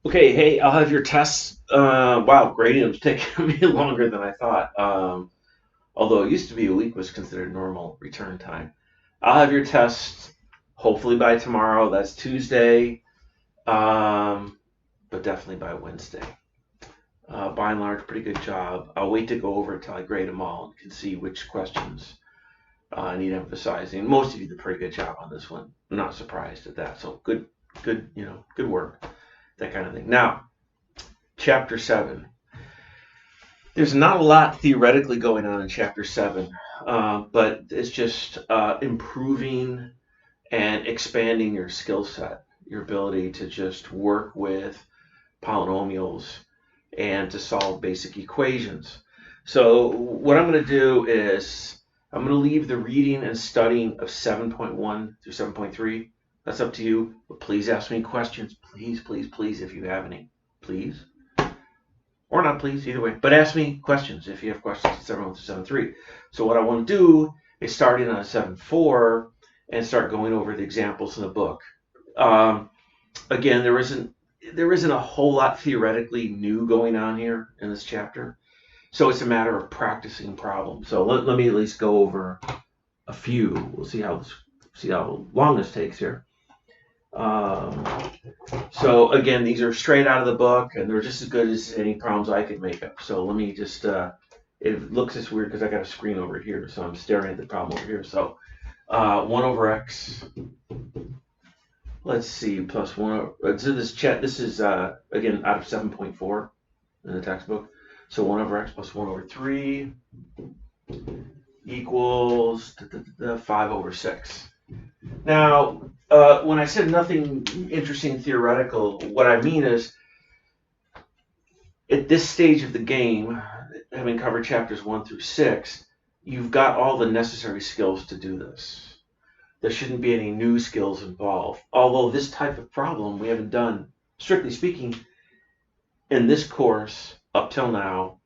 Okay, hey, I'll have your tests. Wow, grading was taking me longer than I thought. Although it used to be a week was considered normal return time. I'll have your tests hopefully by tomorrow. That's Tuesday, um, but definitely by Wednesday. By and large, pretty good job. I'll wait to go over it till I grade them all and can see which questions need emphasizing. Most of you did a pretty good job on this one. I'm not surprised at that. So good, good, good work. That kind of thing. Now, chapter 7. There's not a lot theoretically going on in chapter 7, but it's just improving and expanding your skill set, your ability to just work with polynomials and to solve basic equations. So what I'm going to do is I'm going to leave the reading and studying of 7.1 through 7.3. That's up to you, but please ask me questions. Please, please, please, if you have any. Please. Or not, please, either way. But ask me questions if you have questions at 7.1 through 7.3. So what I want to do is start in on 7.4 and start going over the examples in the book. Again, there isn't a whole lot theoretically new going on here in this chapter. So it's a matter of practicing problems. So let me at least go over a few. We'll see how long this takes here. So again, these are straight out of the book, and they're just as good as any problems I could make up. So let me just. It looks this weird because I got a screen over here, so I'm staring at the problem over here. So 1 over x. Let's see, plus 1. So this is again out of 7.4 in the textbook. So 1 over x plus 1 over 3 equals 5 over 6. Now, when I said nothing interesting theoretical, what I mean is at this stage of the game, having covered chapters 1 through 6, you've got all the necessary skills to do this. There shouldn't be any new skills involved. Although this type of problem we haven't done, strictly speaking, in this course up till now,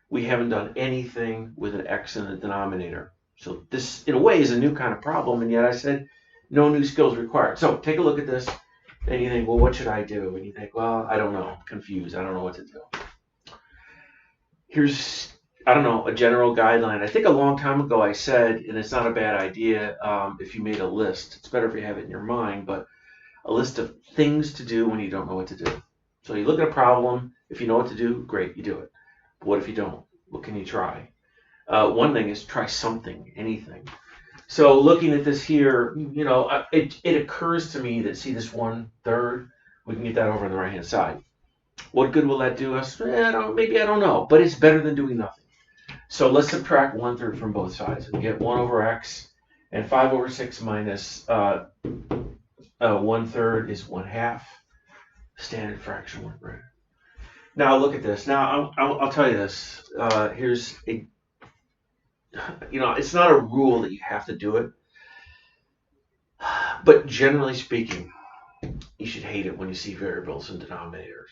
we haven't done anything with an x in the denominator. So this, in a way, is a new kind of problem, and yet I said no new skills required. So take a look at this, and you think, well, what should I do? And you think, well, I don't know, confused. I don't know what to do. Here's, I don't know, a general guideline. I think a long time ago I said, and it's not a bad idea if you made a list. It's better if you have it in your mind, but a list of things to do when you don't know what to do. So you look at a problem. If you know what to do, great, you do it. But what if you don't? What can you try? One thing is try something, anything. So looking at this here, it occurs to me that, see this 1/3, we can get that over on the right-hand side. What good will that do us? Maybe I don't know, but it's better than doing nothing. So let's subtract 1/3 from both sides and get 1 over x, and 5 over 6 minus 1/3 is 1/2. Standard fraction 1/3. Now look at this. Now I'll tell you this. Here's a, it's not a rule that you have to do it, but generally speaking, you should hate it when you see variables in denominators.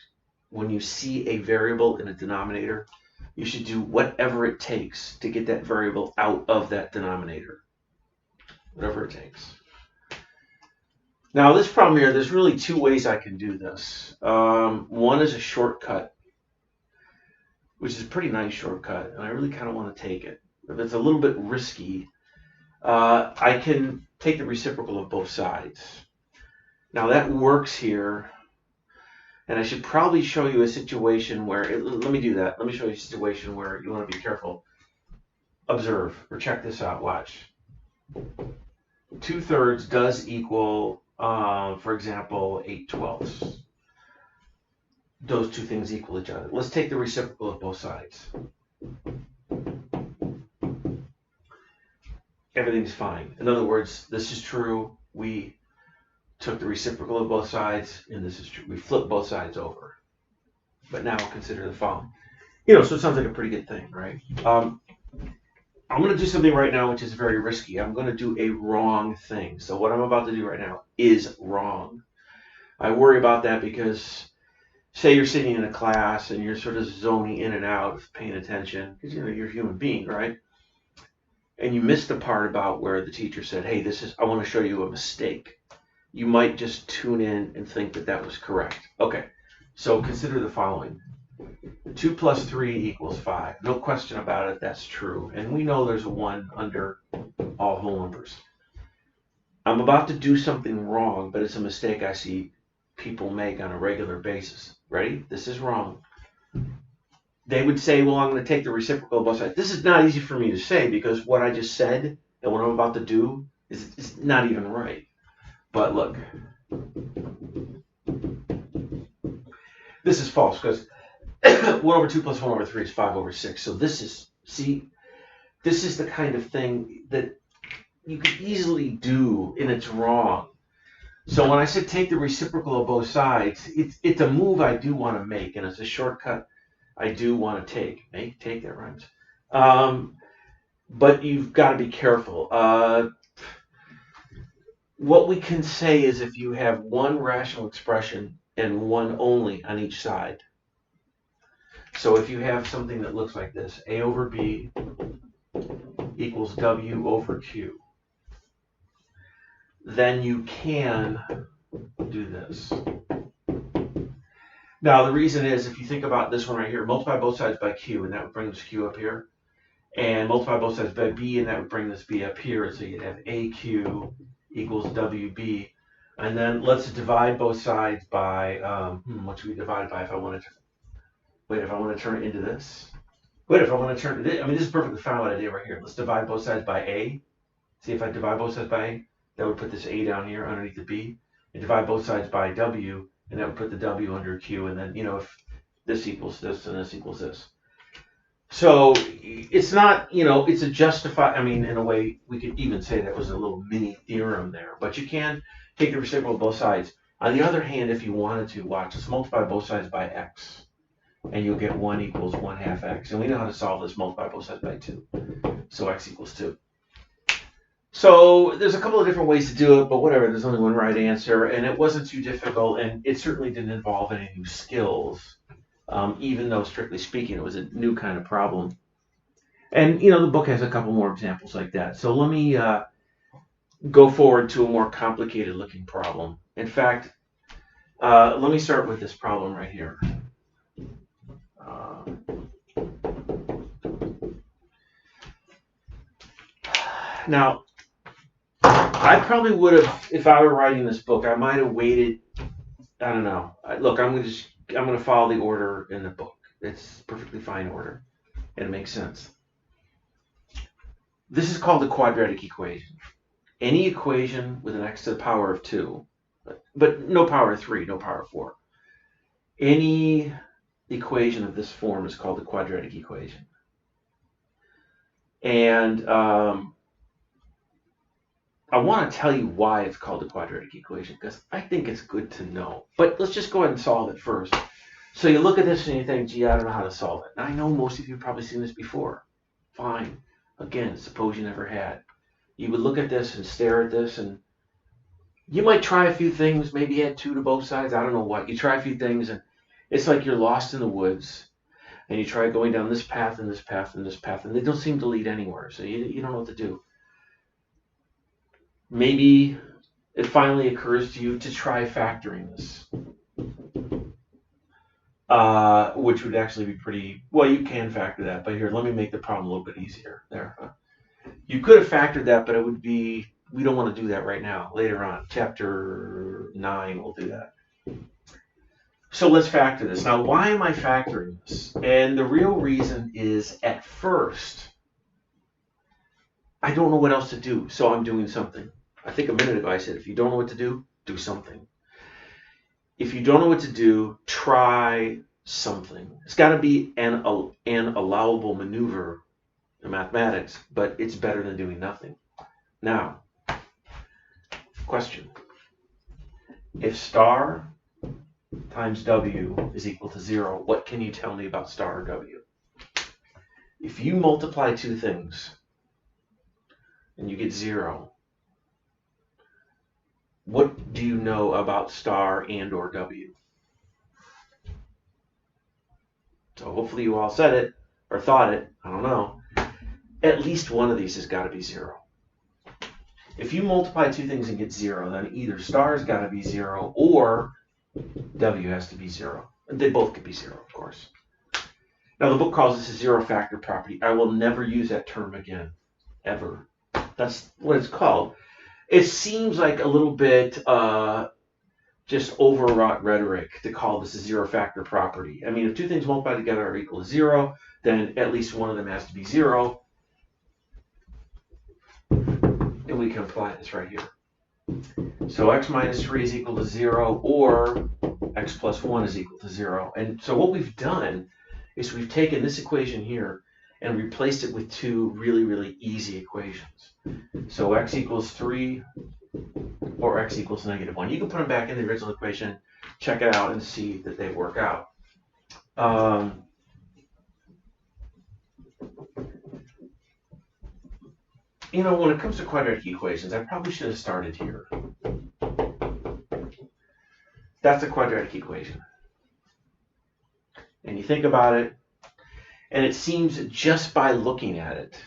When you see a variable in a denominator, you should do whatever it takes to get that variable out of that denominator. Whatever it takes. Now this problem here, there's really two ways I can do this. One is a shortcut, which is a pretty nice shortcut, and I really kind of want to take it. If it's a little bit risky, I can take the reciprocal of both sides. Now that works here, and I should probably show you a situation where, let me do that. Let me show you a situation where you want to be careful. Observe, or check this out, watch. 2/3 does equal, for example, 8/12. Those two things equal each other. Let's take the reciprocal of both sides. Everything's fine. In other words, this is true. We took the reciprocal of both sides, and this is true. We flipped both sides over. But now consider the following. So it sounds like a pretty good thing, right? I'm going to do something right now which is very risky. I'm going to do a wrong thing. So what I'm about to do right now is wrong. I worry about that because, say you're sitting in a class and you're sort of zoning in and out of paying attention, because you're a human being, right? And you missed the part about where the teacher said, hey, I want to show you a mistake. You might just tune in and think that was correct. Okay, So consider the following. 2 plus 3 equals 5. No question about it, that's true. And we know there's a 1 under all whole numbers. I'm about to do something wrong, but it's a mistake I see people make on a regular basis. Ready? This is wrong. They would say, well, I'm going to take the reciprocal of both sides. This is not easy for me to say because what I just said and what I'm about to do is not even right. But look, this is false because 1 over 2 plus 1 over 3 is 5 over 6. So this is, see, this is the kind of thing that you could easily do, and it's wrong. So when I said take the reciprocal of both sides, it's a move I do want to make, and it's a shortcut I do want to take. Take, that rhymes. But you've got to be careful. What we can say is if you have one rational expression and one only on each side. So if you have something that looks like this, A over B equals W over Q, then you can do this. Now, the reason is, if you think about this one right here, multiply both sides by Q, and that would bring this Q up here. And multiply both sides by B, and that would bring this B up here. So you'd have AQ equals WB. And then let's divide both sides by, what should we divide by if I want to, if I want to turn it into this? If I want to turn it, this is a perfectly fine idea right here. Let's divide both sides by A. See, if I divide both sides by A, that would put this A down here underneath the B. And divide both sides by W, and that would put the W under Q. And then, if this equals this and this equals this. So it's not, it's a justified, in a way, we could even say that was a little mini theorem there. But you can take the reciprocal of both sides. On the other hand, if you wanted to, watch, let's multiply both sides by X. And you'll get 1 equals 1/2 X. And we know how to solve this, multiply both sides by 2. So X equals 2. So there's a couple of different ways to do it, but whatever, there's only one right answer, and it wasn't too difficult, and it certainly didn't involve any new skills, even though, strictly speaking, it was a new kind of problem. And, the book has a couple more examples like that. So let me go forward to a more complicated looking problem. In fact, let me start with this problem right here. Now, I probably would have, if I were writing this book, I might have waited. I don't know. Look, I'm going to follow the order in the book. It's perfectly fine order, and it makes sense. This is called the quadratic equation. Any equation with an x to the power of 2, but no power of 3, no power of 4. Any equation of this form is called the quadratic equation. And I want to tell you why it's called the quadratic equation, because I think it's good to know. But let's just go ahead and solve it first. So you look at this and you think, gee, I don't know how to solve it. And I know most of you have probably seen this before. Fine. Again, suppose you never had. You would look at this and stare at this, and you might try a few things, maybe add 2 to both sides, I don't know what. You try a few things, and it's like you're lost in the woods, and you try going down this path and this path and this path, and they don't seem to lead anywhere, so you don't know what to do. Maybe it finally occurs to you to try factoring this, which would actually be pretty, well, you can factor that, but here, let me make the problem a little bit easier. There. You could have factored that, but it would be, we don't want to do that right now. Later on, chapter 9, we'll do that. So let's factor this. Now, why am I factoring this? And the real reason is, at first, I don't know what else to do, so I'm doing something. I think a minute ago I said, if you don't know what to do, do something. If you don't know what to do, try something. It's got to be an allowable maneuver in mathematics, but it's better than doing nothing. Now, question. If star times W is equal to 0, what can you tell me about star or W? If you multiply two things and you get 0, what do you know about star and or W? So hopefully you all said it or thought it. I don't know. At least one of these has got to be 0. If you multiply two things and get 0, then either star has got to be 0 or W has to be 0. They both could be 0, of course. Now, the book calls this a zero-factor property. I will never use that term again, ever. That's what it's called. It seems like a little bit just overwrought rhetoric to call this a zero-factor property. I mean, if two things multiplied together are equal to 0, then at least one of them has to be 0. And we can apply this right here. So x minus 3 is equal to 0, or x plus 1 is equal to 0. And so what we've done is we've taken this equation here and replaced it with two really, really easy equations. So x equals 3 or x equals negative 1. You can put them back in the original equation, check it out, and see that they work out. You know, when it comes to quadratic equations, I probably should have started here. That's a quadratic equation. And you think about it, and it seems just by looking at it,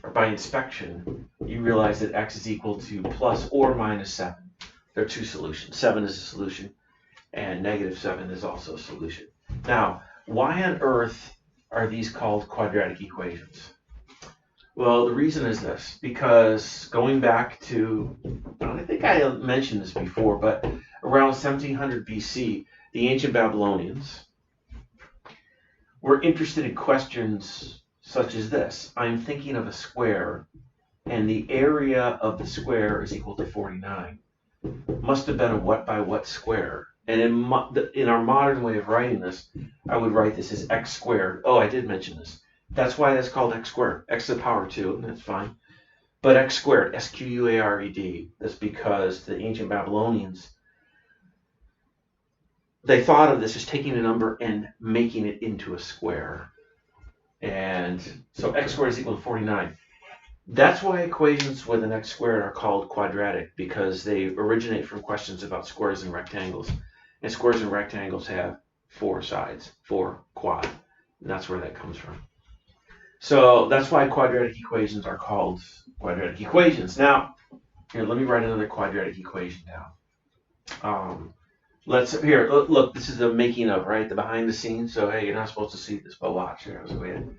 or by inspection, you realize that x is equal to plus or minus 7. There are two solutions. 7 is a solution, and negative 7 is also a solution. Now, why on earth are these called quadratic equations? Well, the reason is this, because going back to, I think I mentioned this before, but around 1700 BC, the ancient Babylonians were interested in questions such as this. I'm thinking of a square, and the area of the square is equal to 49. Must have been a what by what square. And in our modern way of writing this, I would write this as x squared. Oh, I did mention this. That's why that's called x squared. X to the power 2, and that's fine. But x squared, S-Q-U-A-R-E-D, that's because the ancient Babylonians, they thought of this as taking a number and making it into a square. And so x squared is equal to 49. That's why equations with an x squared are called quadratic, because they originate from questions about squares and rectangles. And squares and rectangles have 4 sides, 4 quad. And that's where that comes from. So that's why quadratic equations are called quadratic equations. Now, here, let me write another quadratic equation down. Look, this is the making of, right? The behind the scenes. So, hey, you're not supposed to see this, but watch. Here, so we had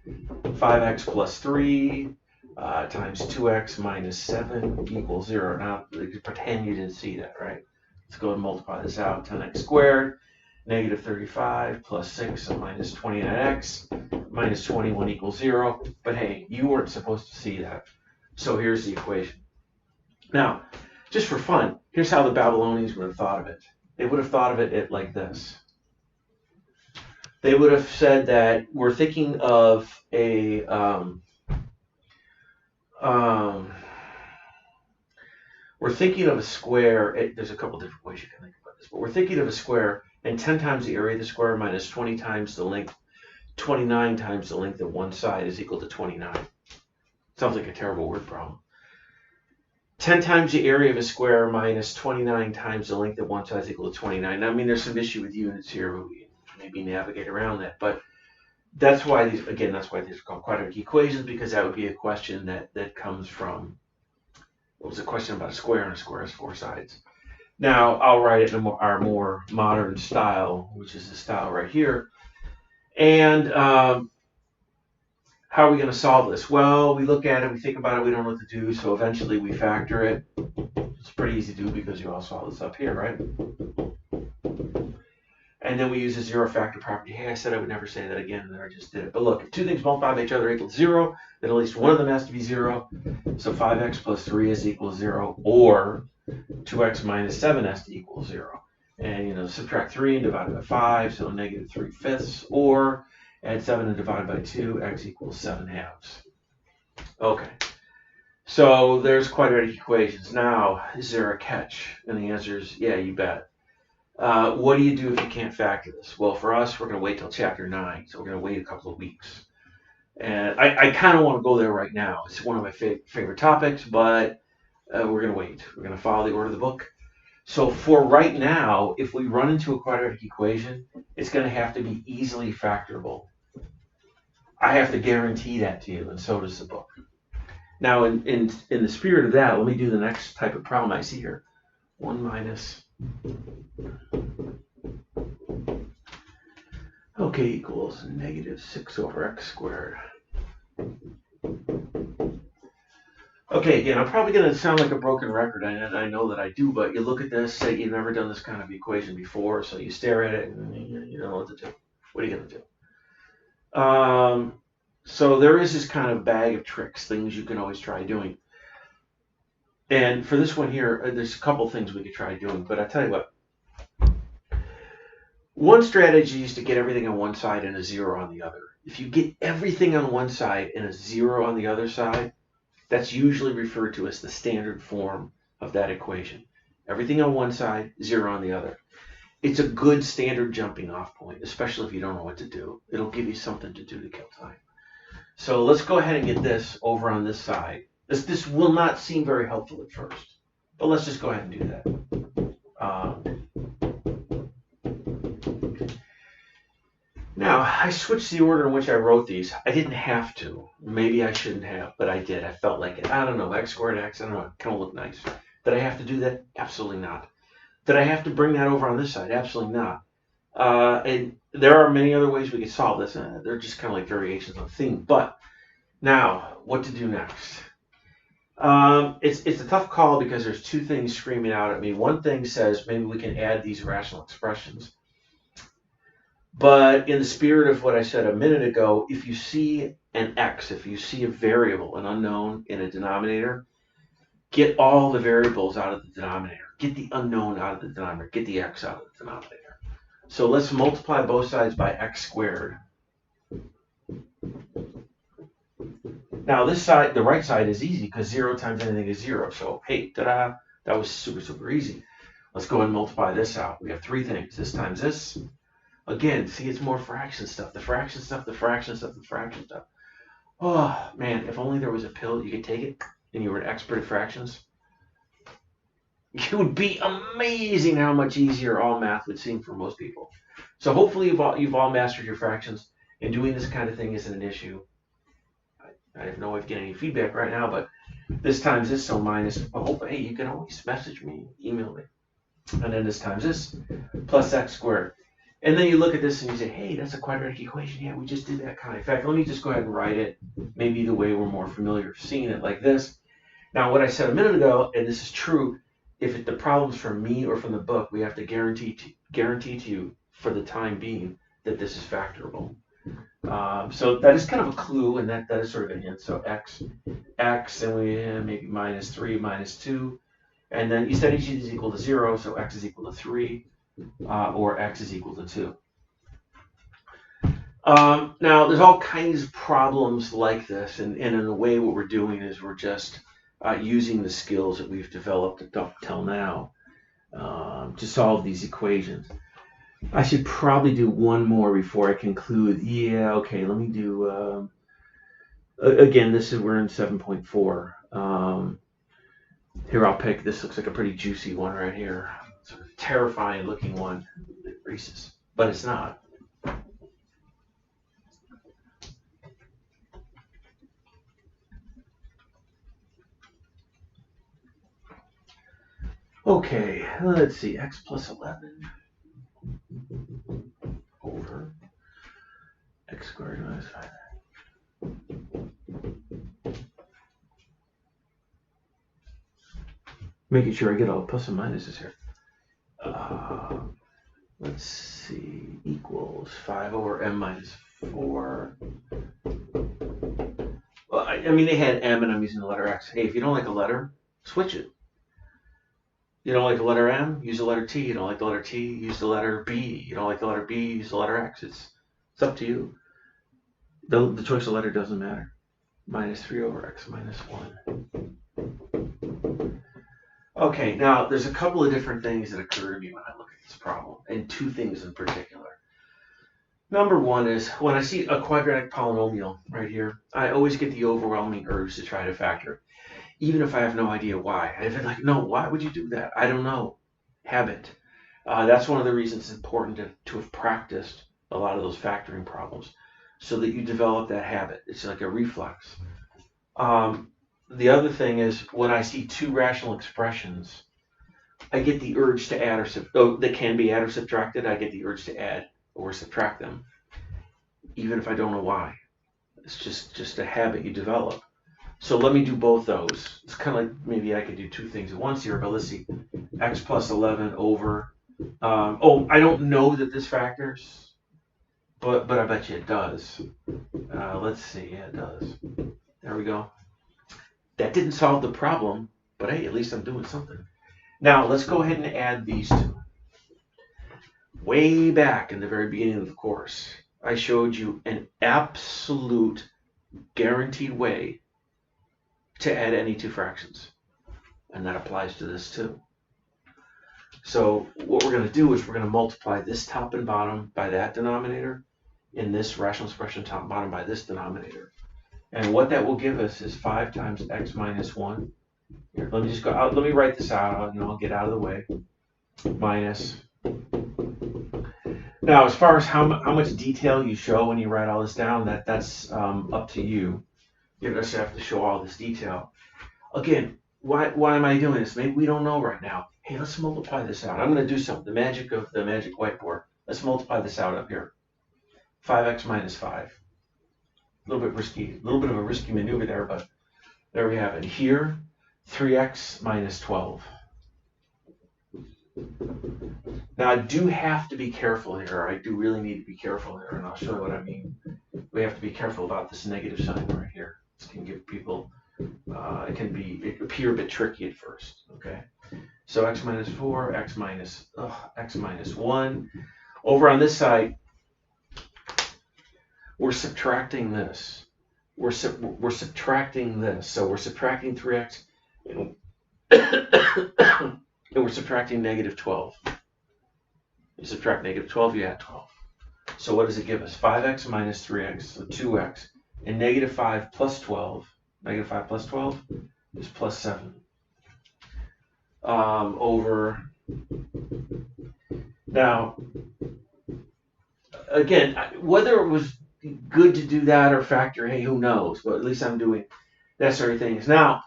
5x plus 3 times 2x minus 7 equals 0. Now, pretend you didn't see that, right? Let's go and multiply this out. 10x squared, negative 35 plus 6 minus 29x minus 21 equals 0. But hey, you weren't supposed to see that. So here's the equation. Now, just for fun, here's how the Babylonians would have thought of it. They would have thought of it like this. They would have said that we're thinking of a square. There's a couple different ways you can think about this, but we're thinking of a square, and 10 times the area of the square minus 20 times the length, 29 times the length of one side is equal to 29. Sounds like a terrible word problem. 10 times the area of a square minus 29 times the length of one side is equal to 29. Now, I mean, there's some issue with units here, but we maybe navigate around that. But that's why these are called quadratic equations, because that would be a question that comes from, what was a question about a square, and a square has 4 sides. Now, I'll write it in our more modern style, which is the style right here. And how are we going to solve this? Well, we look at it, we think about it, we don't know what to do, so eventually we factor it. It's pretty easy to do because you all saw this up here, right? And then we use a zero factor property. Hey, I said I would never say that again, and then I just did it. But look, if two things multiply by each other equal 0, then at least one of them has to be 0. So 5x plus 3 is equal to 0, or 2x minus 7 has to equal 0. And, subtract 3 and divide it by 5, so negative 3/5, or add 7 and divide by 2, x equals 7/2. Okay, so there's quadratic equations. Now, is there a catch? And the answer is, yeah, you bet. What do you do if you can't factor this? Well, for us, we're going to wait till chapter 9, so we're going to wait a couple of weeks. And I kind of want to go there right now. It's one of my favorite topics, but we're going to wait. We're going to follow the order of the book. So for right now, if we run into a quadratic equation, it's going to have to be easily factorable. I have to guarantee that to you, and so does the book. Now, in the spirit of that, let me do the next type of problem I see here. 1 minus Okay, equals negative 6 over x squared. Okay, again, I'm probably going to sound like a broken record, and I know that I do, but you look at this, say you've never done this kind of equation before, so you stare at it and you don't know what to do. What are you going to do? So there is this kind of bag of tricks, things you can always try doing. And for this one here, there's a couple things we could try doing, but I tell you what. One strategy is to get everything on one side and a 0 on the other. If you get everything on one side and a 0 on the other side, that's usually referred to as the standard form of that equation. Everything on one side, 0 on the other. It's a good standard jumping off point, especially if you don't know what to do. It'll give you something to do to kill time. So let's go ahead and get this over on this side. This will not seem very helpful at first, but let's just go ahead and do that. Now, I switched the order in which I wrote these. I didn't have to. Maybe I shouldn't have, but I did. I felt like it. I don't know, x squared x, I don't know, it kind of looked nice. Did I have to do that? Absolutely not. Did I have to bring that over on this side? Absolutely not. And there are many other ways we could solve this. They're just kind of like variations on the theme. But now, what to do next? It's a tough call because there's two things screaming out at me. One thing says maybe we can add these rational expressions. But in the spirit of what I said a minute ago, if you see an x, if you see a variable, an unknown in a denominator, get all the variables out of the denominator. Get the unknown out of the denominator. Get the x out of the denominator. So let's multiply both sides by x squared. Now this side, the right side, is easy because 0 times anything is 0. So hey, ta-da, that was super, super easy. Let's go ahead and multiply this out. We have three things. This times this. Again, see, it's more fraction stuff. The fraction stuff, the fraction stuff, the fraction stuff. Oh, man, if only there was a pill you could take it and you were an expert at fractions. It would be amazing how much easier all math would seem for most people. So hopefully you've all mastered your fractions, and doing this kind of thing isn't an issue. I have no way of getting any feedback right now, but this times this, so minus, oh, hey, you can always message me, email me. And then this times this, plus x squared. And then you look at this and you say, hey, that's a quadratic equation. Yeah, we just did that kind of. In fact, let me just go ahead and write it maybe the way we're more familiar seeing it, like this. Now, what I said a minute ago, and this is true, if the problem's from me or from the book, we have to guarantee to you for the time being that this is factorable. So that is kind of a clue, and that is sort of a hint. So x, and we have maybe minus 3, minus 2. And then you said each is equal to 0, so x is equal to 3. Or x is equal to 2. Now, there's all kinds of problems like this, and in a way what we're doing is we're just using the skills that we've developed up till now to solve these equations. I should probably do one more before I conclude. Yeah, okay, let me do, again, we're in 7.4. Here, I'll pick, this looks like a pretty juicy one right here. Sort of terrifying looking one, Reese's, but it's not. Okay, let's see, x plus 11 over x squared minus 5. Making sure I get all the plus and minuses here. Let's see, equals 5 over m minus 4. Well, I mean, they had m and I'm using the letter x. Hey, if you don't like a letter, switch it. You don't like the letter m, use the letter t. You don't like the letter t, use the letter b. You don't like the letter b, use the letter x. It's up to you. The choice of letter doesn't matter. Minus 3 over x minus 1. Okay, now there's a couple of different things that occur to me when I look at this problem, and two things in particular. Number one is when I see a quadratic polynomial right here, I always get the overwhelming urge to try to factor it, even if I have no idea why. I've been like, no, why would you do that? I don't know. Habit. That's one of the reasons it's important to have practiced a lot of those factoring problems so that you develop that habit. It's like a reflex. The other thing is when I see two rational expressions, I get the urge to add or that can be add or subtracted. I get the urge to add or subtract them. even if I don't know why. It's just a habit you develop. So let me do both those. It's kind of like maybe I could do two things at once here, but let's see. X plus 11 over. Oh, I don't know that this factors, but I bet you it does. Let's see. Yeah, it does. There we go. That didn't solve the problem, but hey, at least I'm doing something. Now let's go ahead and add these two. Way back in the very beginning of the course, I showed you an absolute guaranteed way to add any two fractions. And that applies to this too. So what we're going to do is we're going to multiply this top and bottom by that denominator, and this rational expression top and bottom by this denominator. And what that will give us is 5 times x minus 1. Here, let me just go out. Let me write this out, and I'll get out of the way. Minus. Now, as far as how much detail you show when you write all this down, that's up to you. You don't necessarily have to show all this detail. Again, why am I doing this? Maybe we don't know right now. Hey, let's multiply this out. I'm going to do something. The magic of the magic whiteboard. Let's multiply this out up here. 5x minus 5. A little bit risky, a little bit of a risky maneuver there, but there we have it. Here, 3x minus 12. Now, I do have to be careful here. I do really need to be careful here, and I'll show you what I mean. We have to be careful about this negative sign right here. This can give people, it appear a bit tricky at first, okay? So x minus 4, x minus 1. Over on this side, we're subtracting this. We're subtracting this. So we're subtracting 3x, and we're subtracting negative 12. You subtract negative 12, you add 12. So what does it give us? 5x minus 3x, so 2x, and negative 5 plus 12. Negative 5 plus 12 is plus 7. Over. Now, again, whether it was good to do that or factor, hey, who knows? But at least I'm doing that sort of things. Now,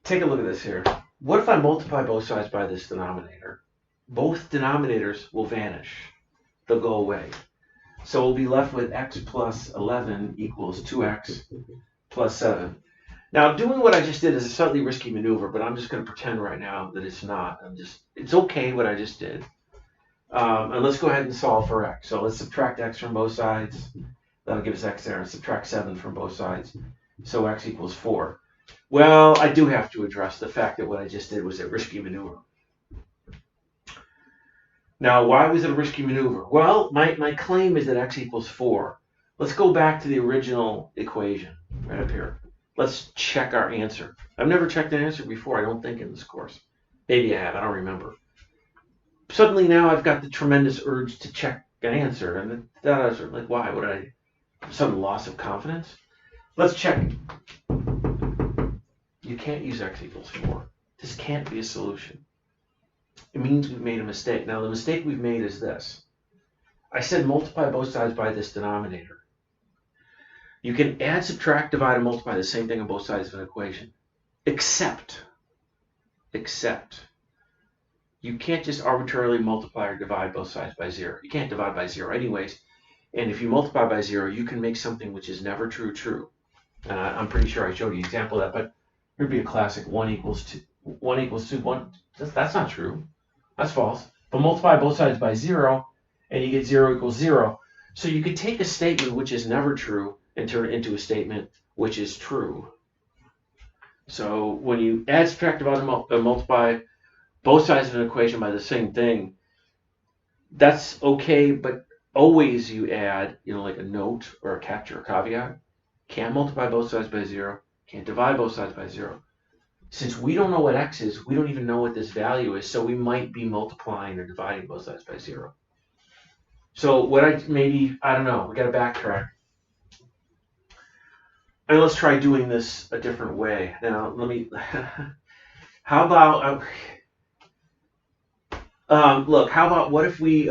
take a look at this here. What if I multiply both sides by this denominator? Both denominators will vanish. They'll go away. So we'll be left with x plus 11 equals 2x plus 7. Now, doing what I just did is a slightly risky maneuver, but I'm just going to pretend right now that it's not. It's okay what I just did. And let's go ahead and solve for x. So let's subtract x from both sides. That'll give us x there. And subtract 7 from both sides. So x equals 4. Well, I do have to address the fact that what I just did was a risky maneuver. Now, why was it a risky maneuver? Well, my claim is that x equals 4. Let's go back to the original equation right up here. Let's check our answer. I've never checked an answer before, I don't think, in this course. Maybe I have, I don't remember. Suddenly now I've got the tremendous urge to check an answer, and that I was like, why? Would I some loss of confidence? Let's check. You can't use x equals 4. This can't be a solution. It means we've made a mistake. Now, the mistake we've made is this. I said multiply both sides by this denominator. You can add, subtract, divide, and multiply the same thing on both sides of an equation. Except, you can't just arbitrarily multiply or divide both sides by 0. You can't divide by 0 anyways. And if you multiply by 0, you can make something which is never true. I'm pretty sure I showed you an example of that, but here'd be a classic 1 equals 2. 1 equals 2. 1. That's not true. That's false. But multiply both sides by 0, and you get 0 equals 0. So you could take a statement which is never true and turn it into a statement which is true. So when you add, subtract, divide, and multiply both sides of an equation by the same thing, that's okay, but always you add, like a note or a catch or a caveat. Can't multiply both sides by 0. Can't divide both sides by 0. Since we don't know what x is, we don't even know what this value is, so we might be multiplying or dividing both sides by 0. So what I don't know, we got to backtrack. And let's try doing this a different way. Now, how about, how about what if we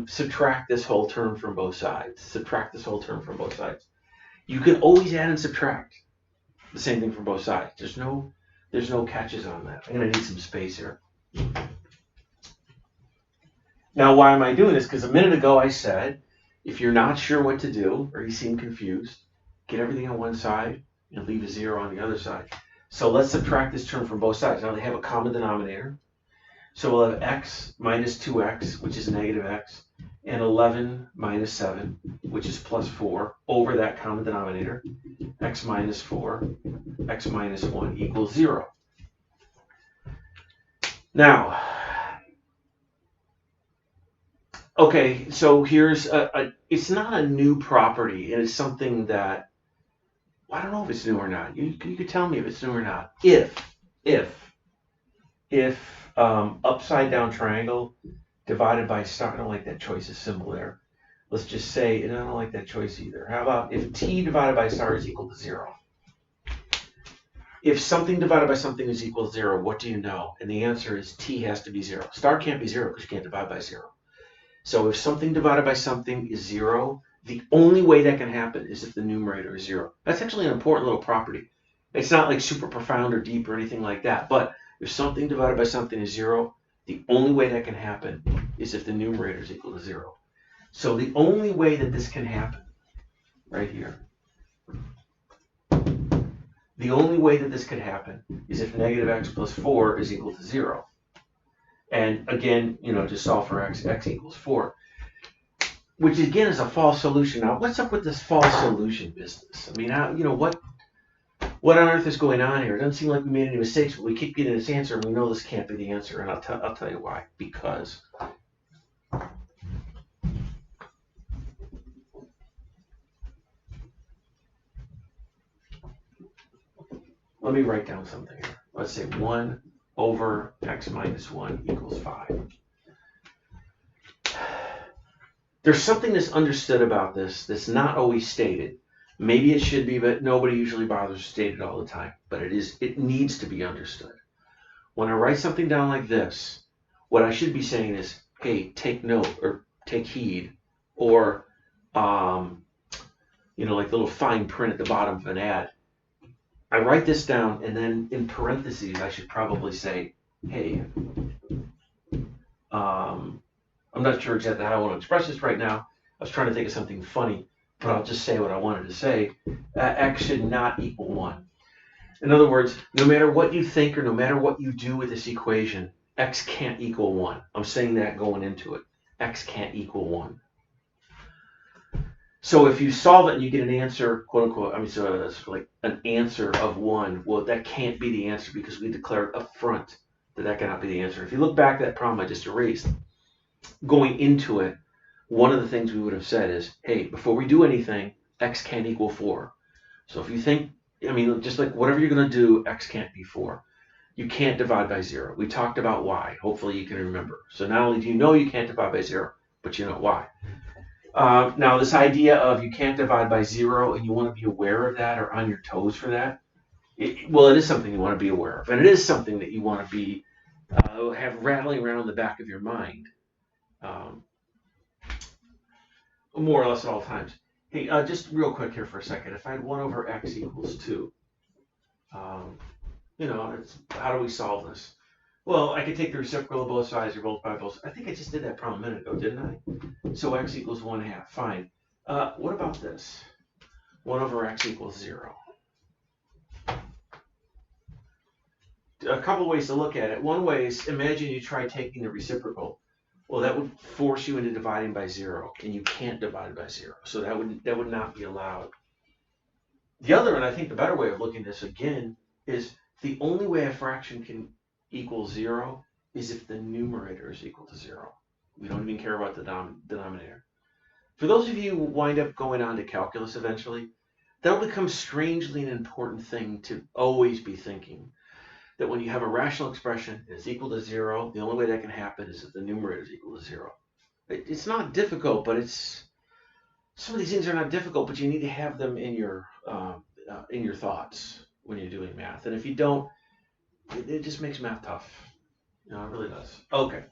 subtract this whole term from both sides? Subtract this whole term from both sides. You can always add and subtract the same thing from both sides. There's no catches on that. I'm going to need some space here. Now, why am I doing this? Because a minute ago I said If you're not sure what to do or you seem confused, get everything on one side and leave a 0 on the other side. So let's subtract this term from both sides. Now they have a common denominator. So we'll have x minus 2x, which is negative x, and 11 minus 7, which is plus 4, over that common denominator. X minus 4, x minus 1 equals 0. Now, okay, so here's it's not a new property, and it's something that, I don't know if it's new or not. You could tell me if it's new or not. If upside down triangle divided by star, I don't like that choice of symbol there. Let's just say, and I don't like that choice either. How about if t divided by star is equal to 0? If something divided by something is equal to 0, what do you know? And the answer is t has to be 0. Star can't be 0 because you can't divide by 0. So if something divided by something is 0, the only way that can happen is if the numerator is 0. That's actually an important little property. It's not like super profound or deep or anything like that, but if something divided by something is 0, the only way that can happen is if the numerator is equal to 0. So the only way that this can happen, right here, the only way that this could happen is if negative x plus 4 is equal to 0. And again, just solve for x equals 4. Which again is a false solution. Now, what's up with this false solution business? I mean, what on earth is going on here? It doesn't seem like we made any mistakes, but we keep getting this answer, and we know this can't be the answer. And I'll tell you why. Because let me write down something here. Let's say 1 over x minus 1 equals 5. There's something that's understood about this that's not always stated. Maybe it should be, but nobody usually bothers to state it all the time. But it needs to be understood. When I write something down like this, what I should be saying is, hey, take note or take heed, or like little fine print at the bottom of an ad. I write this down, and then in parentheses, I should probably say, hey, I'm not sure exactly how I want to express this right now. I was trying to think of something funny, but I'll just say what I wanted to say. X should not equal 1. In other words, no matter what you think or no matter what you do with this equation, x can't equal 1. I'm saying that going into it. X can't equal 1. So if you solve it and you get an answer, quote unquote, so that's like an answer of 1, well, that can't be the answer because we declared up front that cannot be the answer. If you look back at that problem I just erased, going into it, one of the things we would have said is, hey, before we do anything, x can't equal 4. So if you think, just like whatever you're going to do, x can't be 4. You can't divide by 0. We talked about why. Hopefully you can remember. So not only do you know you can't divide by 0, but you know why. Now, this idea of you can't divide by 0 and you want to be aware of that or on your toes for that, it is something you want to be aware of. And it is something that you want to be have rattling around in the back of your mind more or less at all times. Hey, just real quick here for a second. If I had 1 over x equals 2, how do we solve this? Well, I could take the reciprocal of both sides or both by both. I think I just did that problem a minute ago, didn't I? So x equals 1/2. Fine. What about this? 1 over x equals 0. A couple ways to look at it. One way is, imagine you try taking the reciprocal. Well, that would force you into dividing by 0, and you can't divide by 0. So that would not be allowed. The other, and I think the better way of looking at this again, is the only way a fraction can equal 0 is if the numerator is equal to 0. We don't even care about the denominator. For those of you who wind up going on to calculus eventually, that'll become strangely an important thing to always be thinking. That when you have a rational expression and it's equal to 0, the only way that can happen is if the numerator is equal to 0. It's not difficult, but some of these things are not difficult, but you need to have them in your thoughts when you're doing math. And if you don't, it just makes math tough. It really does. Okay.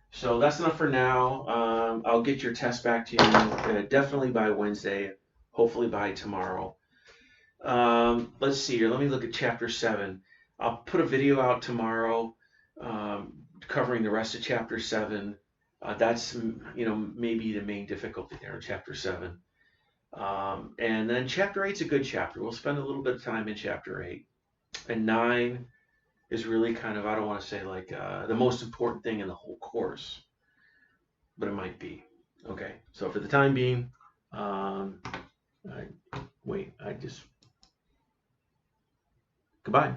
So that's enough for now. I'll get your test back to you definitely by Wednesday, hopefully by tomorrow. Let's see here. Let me look at chapter 7. I'll put a video out tomorrow covering the rest of chapter 7. That's maybe the main difficulty there in chapter 7. And then chapter 8's a good chapter. We'll spend a little bit of time in chapter 8. And 9 is really kind of, I don't want to say like the most important thing in the whole course, but it might be. Okay, so for the time being, um, I, wait, I just, goodbye.